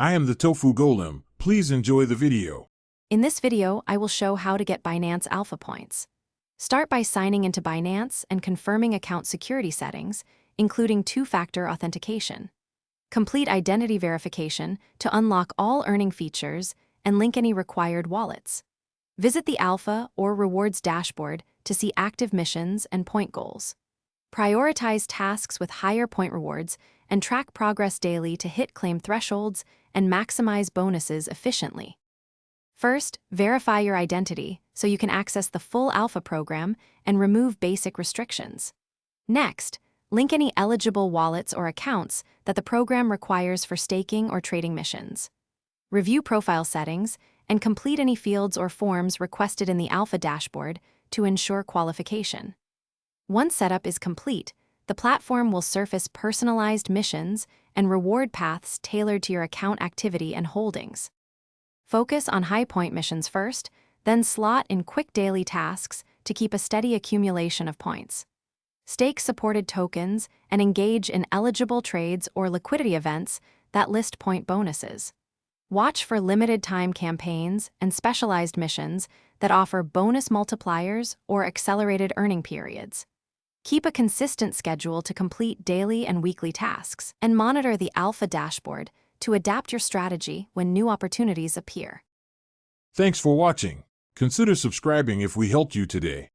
I am the Tofu Golem. Please enjoy the video. In this video, I will show how to get Binance Alpha Points. Start by signing into Binance and confirming account security settings, including two-factor authentication. Complete identity verification to unlock all earning features and link any required wallets. Visit the Alpha or Rewards dashboard to see active missions and point goals. Prioritize tasks with higher point rewards and track progress daily to hit claim thresholds and maximize bonuses efficiently. First, verify your identity so you can access the full Alpha program and remove basic restrictions. Next, link any eligible wallets or accounts that the program requires for staking or trading missions. Review profile settings and complete any fields or forms requested in the Alpha dashboard to ensure qualification. Once setup is complete, the platform will surface personalized missions and reward paths tailored to your account activity and holdings. Focus on high-point missions first, then slot in quick daily tasks to keep a steady accumulation of points. Stake supported tokens and engage in eligible trades or liquidity events that list point bonuses. Watch for limited-time campaigns and specialized missions that offer bonus multipliers or accelerated earning periods. Keep a consistent schedule to complete daily and weekly tasks, and monitor the Alpha dashboard to adapt your strategy when new opportunities appear. Thanks for watching. Consider subscribing if we helped you today.